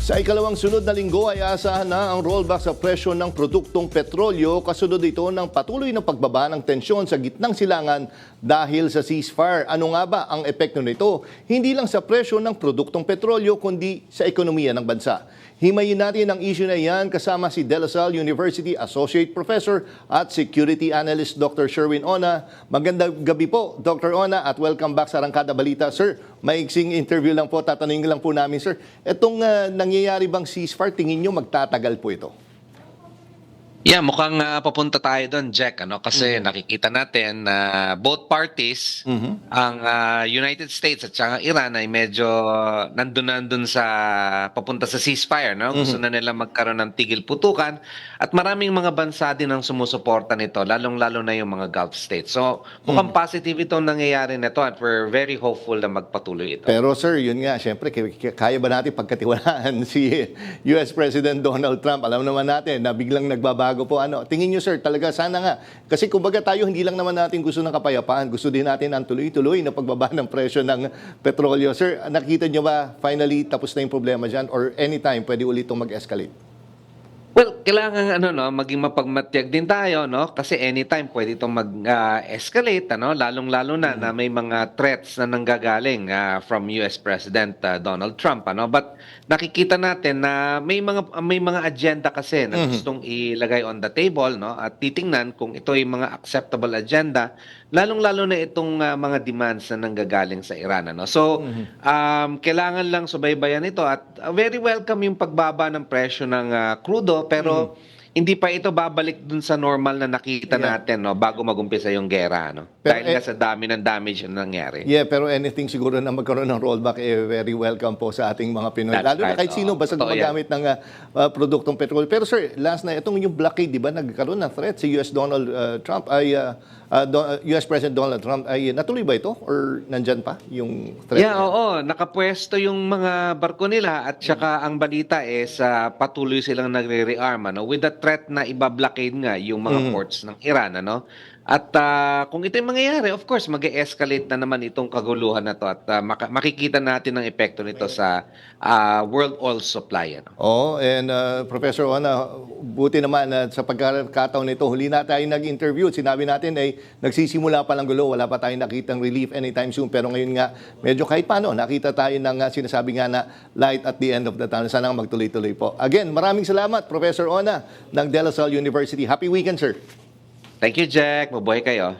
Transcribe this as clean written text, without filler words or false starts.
Sa ikalawang sunod na linggo ay asahan na ang rollback sa presyo ng produktong petrolyo kasunod ito ng patuloy na pagbaba ng tensyon sa gitnang silangan dahil sa ceasefire. Ano nga ba ang epekto nito? Hindi lang sa presyo ng produktong petrolyo kundi sa ekonomiya ng bansa. Himayin natin ang issue na iyan kasama si De La Salle University Associate Professor at Security Analyst Dr. Sherwin Ona. Magandang gabi po, Dr. Ona, at welcome back sa Arangkada Balita. Sir, maiksing interview lang po, tatanungin lang po namin, sir. Itong nangyayari bang ceasefire, tingin nyo magtatagal po ito? Yeah, mukhang papunta tayo doon, Jack, kasi nakikita natin na both parties, ang United States at saka Iran ay medyo nandun sa papunta sa ceasefire, Gusto na nila magkaroon ng tigil putukan at maraming mga bansa din ang sumusuporta nito, lalong-lalo na yung mga Gulf states. So, mukhang positive itong nangyayari nito at we're very hopeful na magpatuloy ito. Pero sir, yun nga, syempre, kaya ba natin pagkatiwalaan si US President Donald Trump? Alam naman natin na biglang nagbabago po. Tingin nyo sir, talaga sana nga. Kasi kumbaga tayo hindi lang naman natin gusto ng kapayapaan. Gusto din natin ang tuloy-tuloy na pagbaba ng presyo ng petrolyo. Sir, nakita nyo ba finally tapos na yung problema dyan? Or anytime pwede ulit itong mag-escalate? Well, kailangan maging mapagmatyag din tayo, Kasi anytime pwede itong mag-escalate, Lalong-lalo na na may mga threats na nanggagaling from US President Donald Trump, But nakikita natin na may mga agenda kasi na gustong ilagay on the table, At titingnan kung ito ay mga acceptable agenda, lalong-lalo na itong mga demands na nanggagaling sa Iran, So, kailangan lang subaybayan ito at very welcome yung pagbaba ng presyo ng crudo, pero hindi pa ito babalik dun sa normal na nakita natin bago magumpisa yung gera. Dahil nga sa dami ng damage na nangyari. Yeah, pero anything siguro na magkaroon ng rollback, very welcome po sa ating mga Pinoy. Lalo na kahit sino, basta gumagamit ng produktong petrol. Pero sir, last na, itong yung blockade, di ba, nagkaroon ng threat si US US President Donald Trump, ay natuloy ba ito? Or nandyan pa yung threat? Yeah, oo. Nakapwesto yung mga barko nila at saka ang balita is patuloy silang nagre-rearm with the threat na iba-blockade nga yung mga ports ng Iran, At kung ito yung mangyayari, of course, mag-e-escalate na naman itong kaguluhan na to at makikita natin ang epekto nito sa world oil supply. Oh, and Professor Ona, buti naman sa pagkakataon nito, huli na tayo nag-interview. Sinabi natin ay nagsisimula pa lang gulo, wala pa tayong nakitang relief anytime soon. Pero ngayon nga, medyo kahit paano, nakita tayo ng sinasabi nga na light at the end of the tunnel. Sana nga magtuloy-tuloy po. Again, maraming salamat, Professor Ona ng De La Salle University. Happy weekend, sir. Thank you, Jack. Mabuhay kayo.